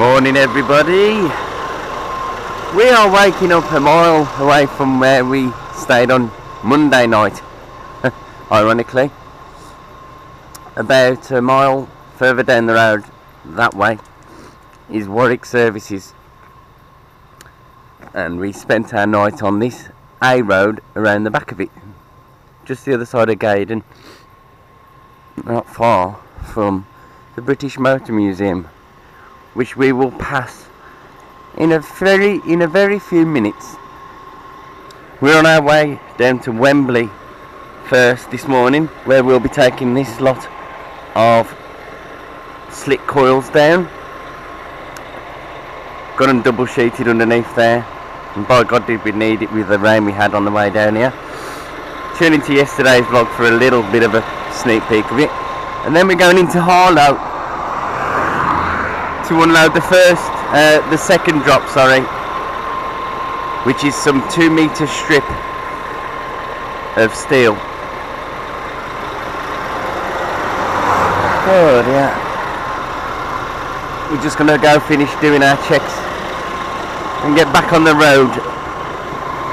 Morning everybody. We are waking up a mile away from where we stayed on Monday night. Ironically, about a mile further down the road that way is Warwick Services, and we spent our night on this A road around the back of it, just the other side of Gaydon, not far from the British Motor Museum, which we will pass in a very few minutes. We're on our way down to Wembley first this morning, where we'll be taking this lot of slick coils down. Got them double sheeted underneath there, and by God did we need it with the rain we had on the way down here. Tune into yesterday's vlog for a little bit of a sneak peek of it, and then we're going into Harlow to unload the second drop, which is some 2 metre strip of steel. Oh yeah. We're just gonna go finish doing our checks and get back on the road.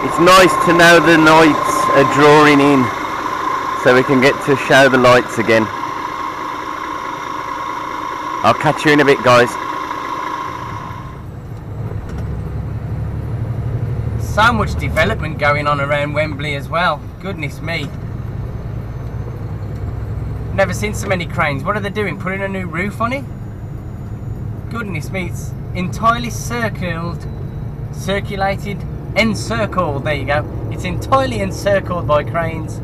It's nice to know the nights are drawing in, so we can get to show the lights again. I'll catch you in a bit, guys. So much development going on around Wembley as well. Goodness me. Never seen so many cranes. What are they doing? Putting a new roof on it? Goodness me, it's entirely encircled, there you go. It's entirely encircled by cranes.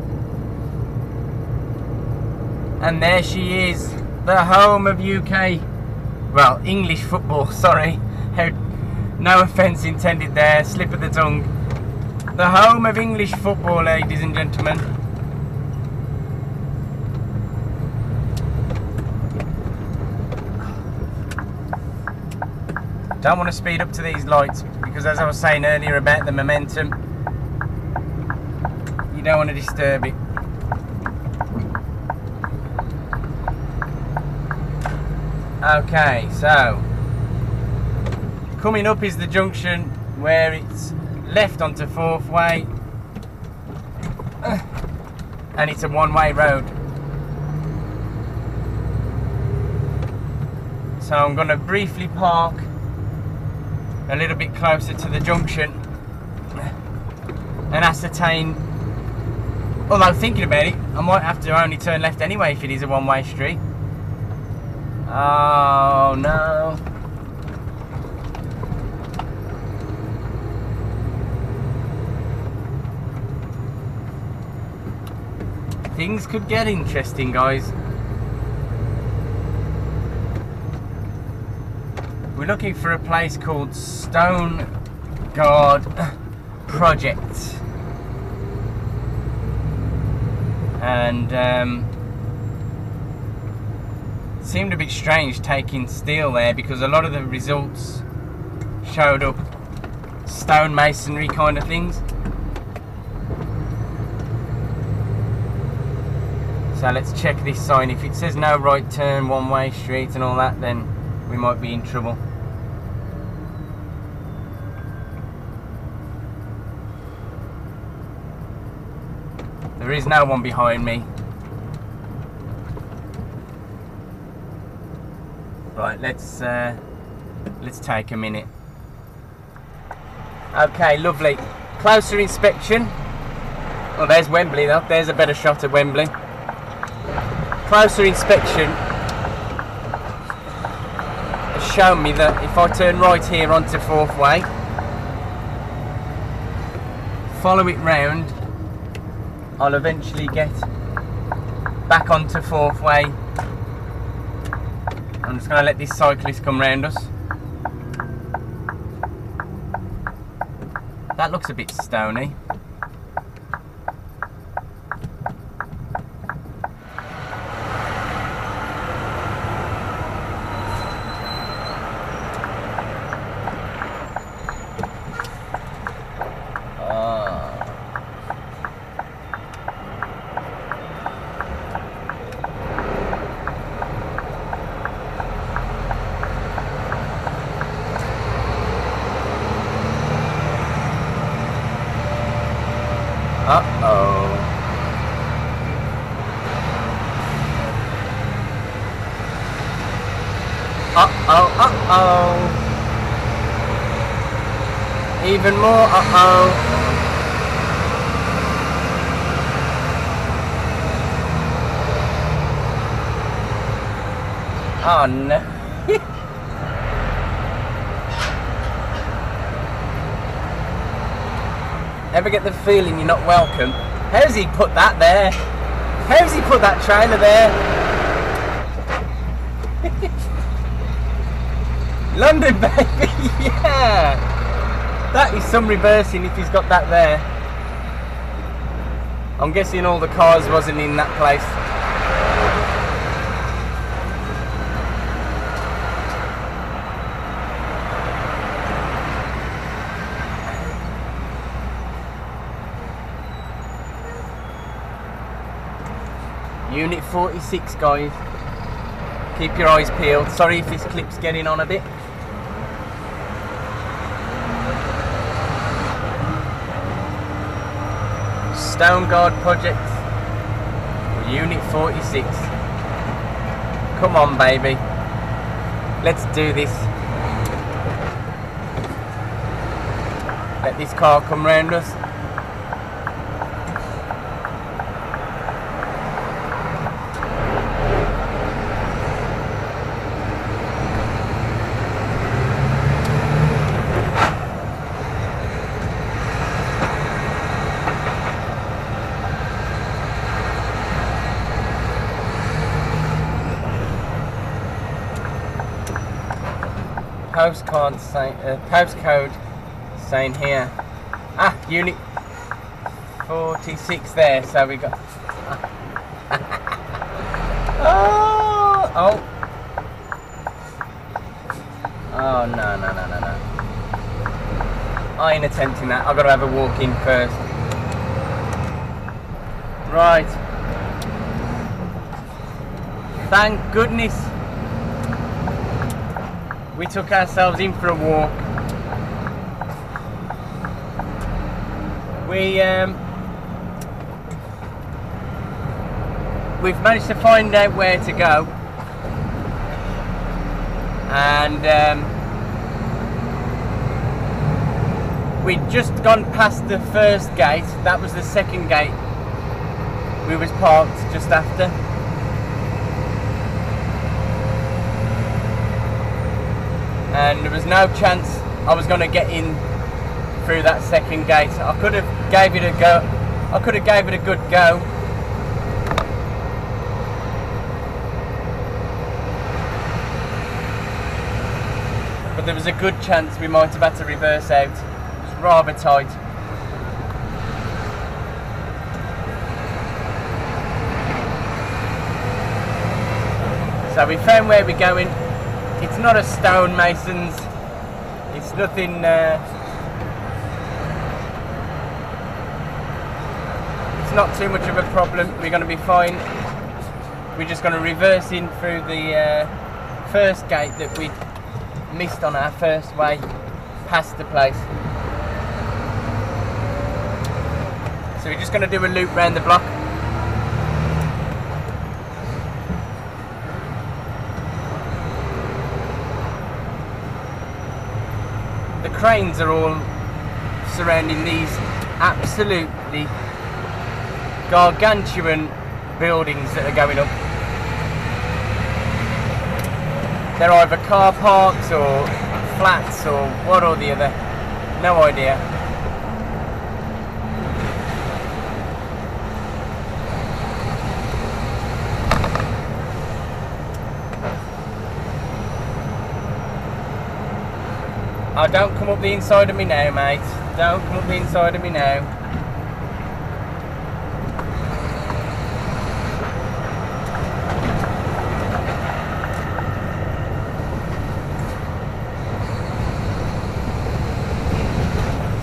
And there she is, the home of UK, well, English football, sorry. No offence intended there, slip of the tongue. The home of English football, ladies and gentlemen. Don't want to speed up to these lights because, as I was saying earlier about the momentum, you don't want to disturb it. Okay, so coming up is the junction where it's left onto 4th Way, and it's a one-way road. So I'm going to briefly park a little bit closer to the junction and ascertain, although thinking about it, I might have to only turn left anyway if it is a one-way street. Oh no. Things could get interesting, guys. We're looking for a place called Stone Guard Project, and it seemed a bit strange taking steel there because a lot of the results showed up stone masonry kind of things. So let's check this sign. If it says no right turn, one-way street and all that, then we might be in trouble. There is no one behind me. Right, let's take a minute. Okay, lovely. Closer inspection. Oh, there's Wembley though. There's a better shot of Wembley. Closer inspection has shown me that if I turn right here onto 4th Way, follow it round, I'll eventually get back onto 4th Way. I'm just going to let this cyclist come round us. That looks a bit stony. Uh-oh. Uh-oh, uh-oh. Even more uh-oh. Oh no. Ever get the feeling you're not welcome? How's he put that there? How's he put that trailer there? London, baby, yeah! That is some reversing if he's got that there. I'm guessing all the cars wasn't in that place. Unit 46, guys. Keep your eyes peeled. Sorry if this clip's getting on a bit. Stone Guard project. Unit 46. Come on, baby. Let's do this. Let this car come round us. Postcode saying here. Ah, unit 46 there. So we got. Oh. Oh no. I ain't attempting that. I've got to have a walk in first. Right. Thank goodness. We took ourselves in for a walk. We've managed to find out where to go, and we'd just gone past the first gate. That was the second gate we was parked just after. And there was no chance I was going to get in through that second gate. I could have gave it a go. I could have gave it a good go. But there was a good chance we might have had to reverse out. It was rather tight. So we found where we're going. It's not a stonemasons. It's nothing. It's not too much of a problem. We're going to be fine. We're just going to reverse in through the first gate that we missed on our first way past the place. So we're just going to do a loop round the block. The cranes are all surrounding these absolutely gargantuan buildings that are going up. They're either car parks or flats or what or the other. No idea. Oh, don't come up the inside of me now, mate. Don't come up the inside of me now.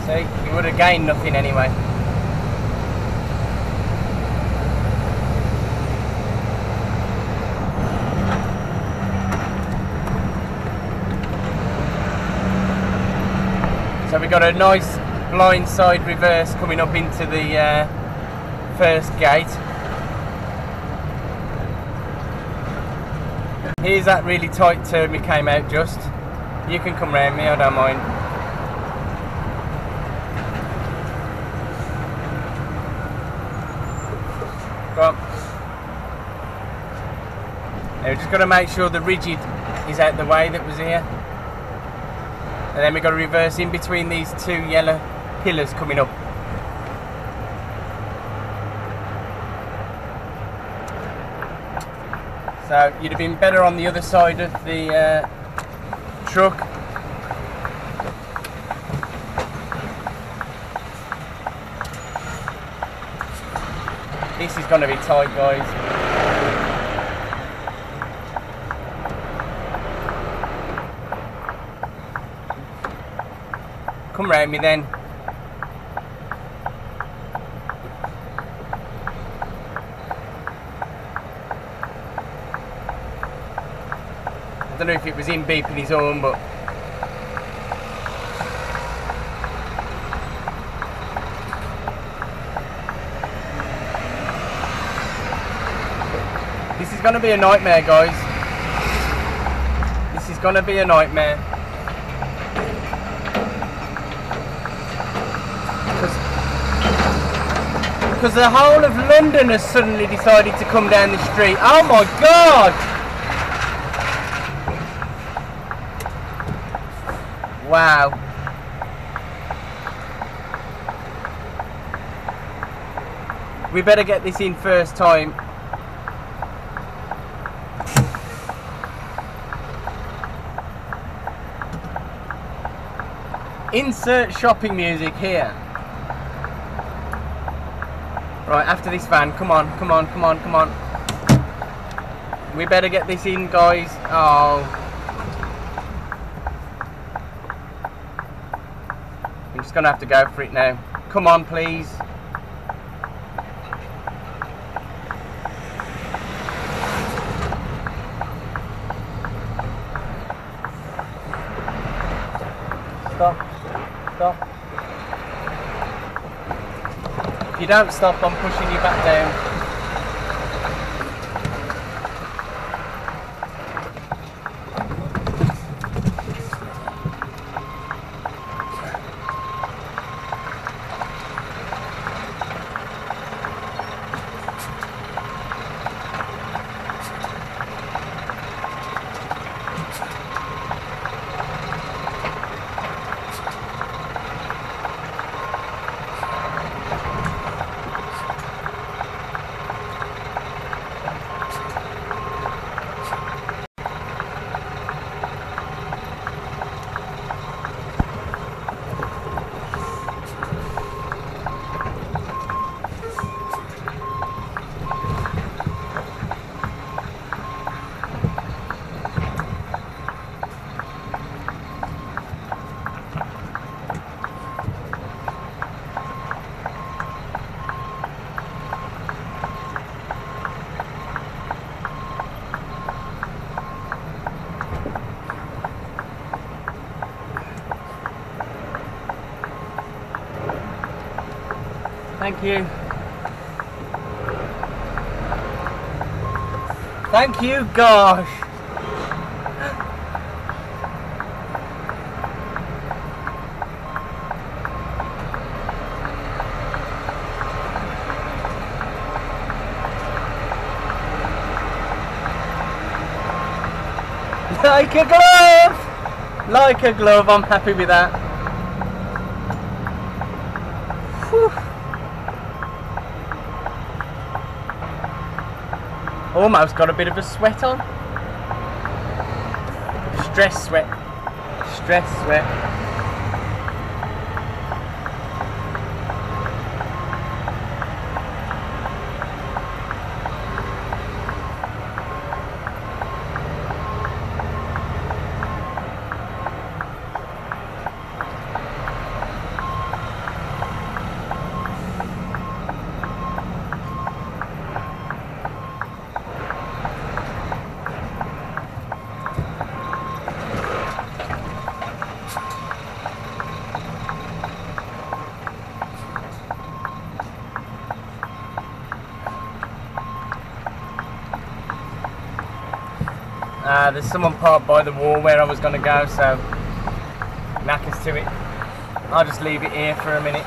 See, you would have gained nothing anyway. So we got a nice blindside reverse coming up into the first gate. Here's that really tight turn we came out just. You can come round me, I don't mind. Go on. Now we've just got to make sure the rigid is out the way that was here. And then we've got to reverse in between these two yellow pillars coming up. So you'd have been better on the other side of the truck. This is going to be tight, guys. Come round me then. I don't know if it was him beeping his horn, but this is going to be a nightmare, guys. This is going to be a nightmare. Because the whole of London has suddenly decided to come down the street. Oh my God! Wow. We better get this in first time. Insert shopping music here. Right, after this van, come on, come on, come on, come on. We better get this in, guys. Oh. I'm just gonna have to go for it now. Come on, please. Stop. Stop. If you don't stop, I'm pushing you back down. Thank you. Thank you, gosh. Like a glove! Like a glove, I'm happy with that. Whew. Almost got a bit of a sweat on. Stress sweat. Stress sweat. There's someone parked by the wall where I was going to go, so knackers to it. I'll just leave it here for a minute.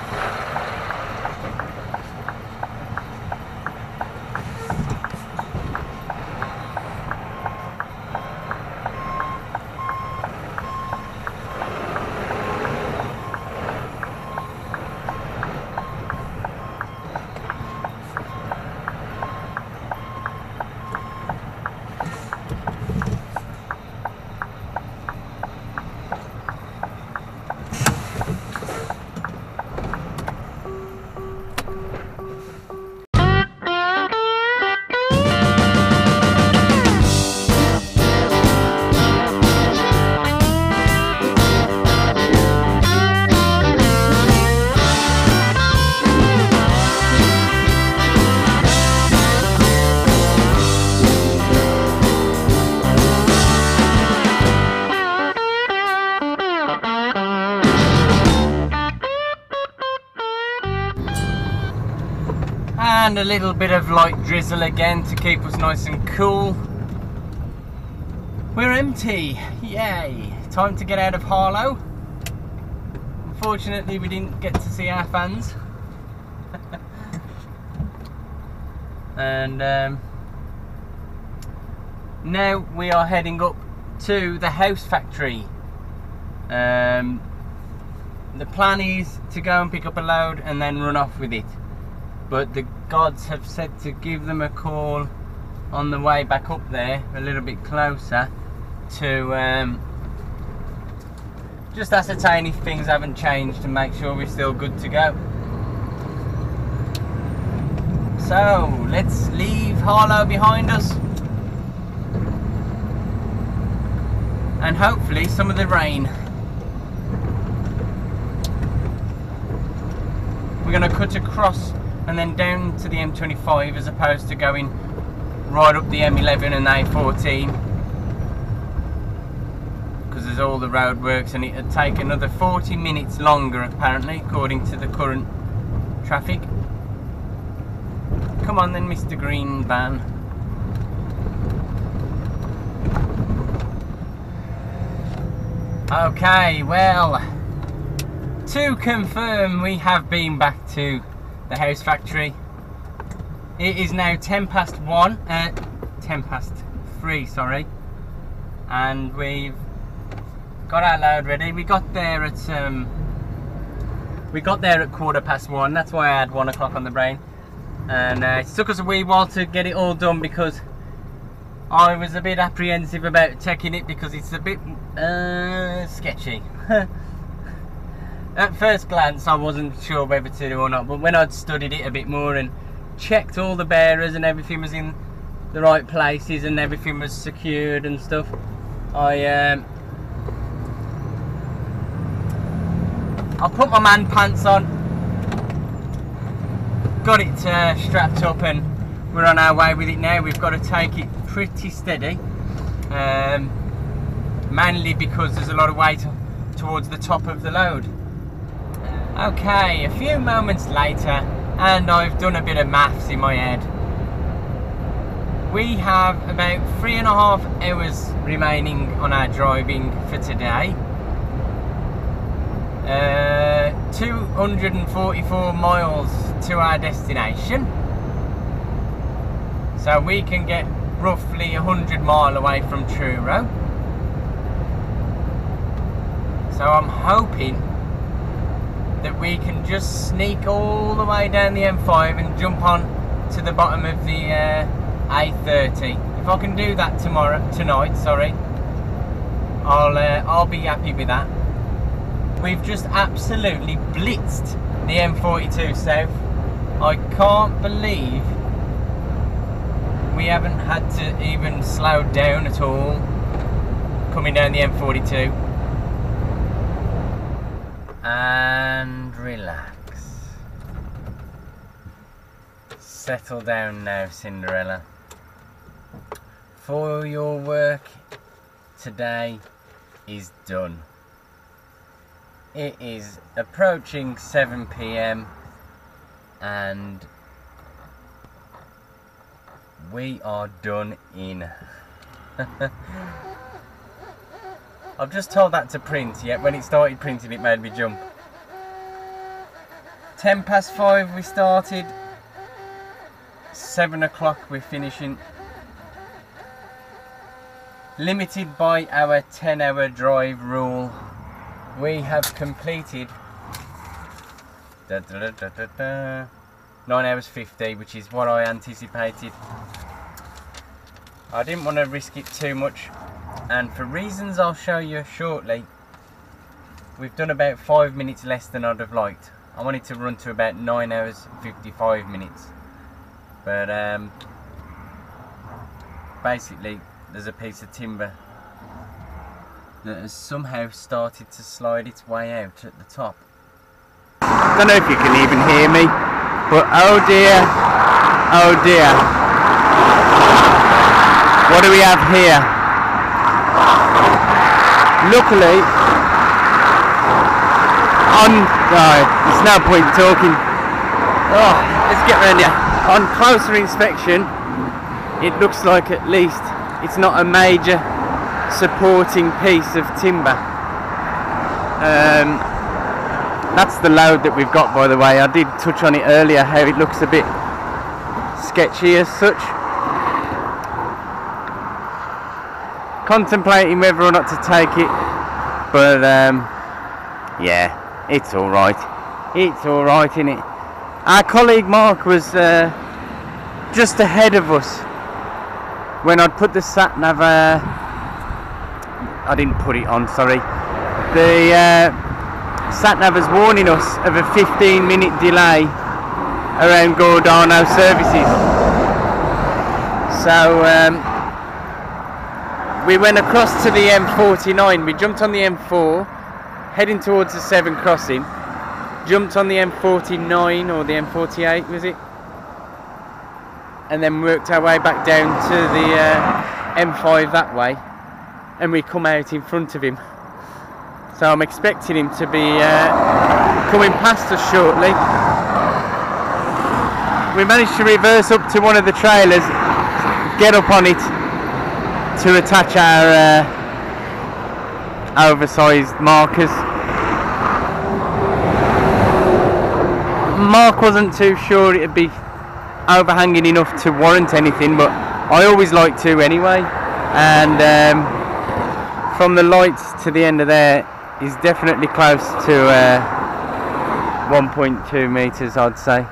And a little bit of light drizzle again to keep us nice and cool. We're empty, yay! Time to get out of Harlow. Unfortunately we didn't get to see our fans. And now we are heading up to the house factory. The plan is to go and pick up a load and then run off with it. But the gods have said to give them a call on the way back up there, a little bit closer, to just ascertain if things haven't changed and make sure we're still good to go. So let's leave Harlow behind us, and hopefully some of the rain. We're going to cut across and then down to the M25 as opposed to going right up the M11 and A14, because there's all the roadworks and it'd take another 40 minutes longer apparently, according to the current traffic. Come on then, Mr. Green Van. Okay, well, to confirm, we have been back to the house factory. It is now 10 past 3, sorry, and we've got our load ready. We got there at 1:15. That's why I had 1 o'clock on the brain, and it took us a wee while to get it all done because I was a bit apprehensive about taking it because it's a bit sketchy. At first glance I wasn't sure whether to do or not, but when I'd studied it a bit more and checked all the bearers and everything was in the right places and everything was secured and stuff, I put my man pants on, got it strapped up, and we're on our way with it now. We've got to take it pretty steady, mainly because there's a lot of weight towards the top of the load. Okay, a few moments later, and I've done a bit of maths in my head. We have about 3.5 hours remaining on our driving for today. 244 miles to our destination. So we can get roughly 100 miles away from Truro. So I'm hoping that we can just sneak all the way down the M5 and jump on to the bottom of the A30. If I can do that tonight, sorry, I'll be happy with that. We've just absolutely blitzed the M42 south. I can't believe we haven't had to even slow down at all coming down the M42. And relax. Settle down now, Cinderella. For your work today is done. It is approaching 7 PM and we are done in. I've just told that to print, yet when it started printing it made me jump. 5:10 we started. 7 o'clock we're finishing. Limited by our 10-hour drive rule, we have completed 9 hours 50, which is what I anticipated. I didn't want to risk it too much, and for reasons I'll show you shortly, we've done about 5 minutes less than I'd have liked. I wanted to run to about 9 hours 55 minutes, but basically there's a piece of timber that has somehow started to slide its way out at the top. I don't know if you can even hear me, but oh dear, what do we have here? Luckily, there's no point talking. Oh, let's get round here. On closer inspection, it looks like at least it's not a major supporting piece of timber. That's the load that we've got, by the way. I did touch on it earlier, how it looks a bit sketchy as such. Contemplating whether or not to take it, but yeah, it's alright. It's alright, innit? Our colleague Mark was just ahead of us when I'd put the sat-nav, I didn't put it on, sorry. The sat-nav was warning us of a 15-minute delay around Gordano services. So we went across to the M49. We jumped on the M4, heading towards the 7 crossing. Jumped on the M49 or the M48, was it? And then worked our way back down to the M5 that way, and we come out in front of him. So I'm expecting him to be coming past us shortly. We managed to reverse up to one of the trailers, get up on it to attach our oversized markers. Mark wasn't too sure it'd be overhanging enough to warrant anything, but I always like to anyway, and from the lights to the end of there is definitely close to 1.2 metres, I'd say.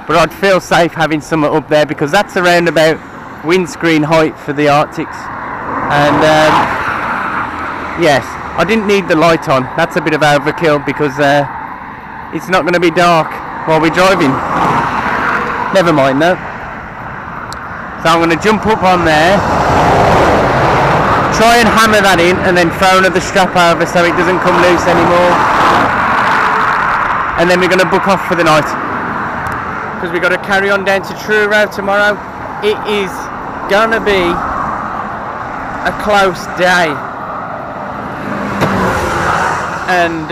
But I'd feel safe having something up there because that's around about windscreen height for the Arctics. And yes, I didn't need the light on. That's a bit of overkill because it's not going to be dark while we're driving. Never mind though. So I'm going to jump up on there, try and hammer that in, and then throw another strap over so it doesn't come loose anymore. And then we're going to book off for the night, because we've got to carry on down to Truro tomorrow. It is going to be a close day, and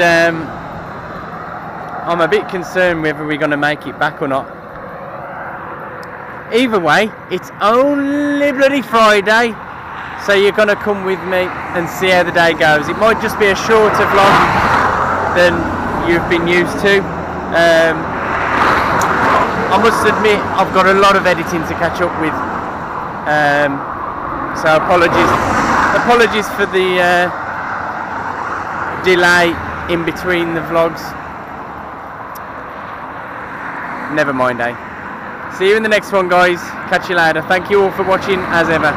I'm a bit concerned whether we're going to make it back or not. Either way, it's only bloody Friday, so you're going to come with me and see how the day goes. It might just be a shorter vlog than you've been used to. I must admit, I've got a lot of editing to catch up with, so apologies for the delay in between the vlogs. Never mind, eh? See you in the next one, guys. Catch you later. Thank you all for watching as ever.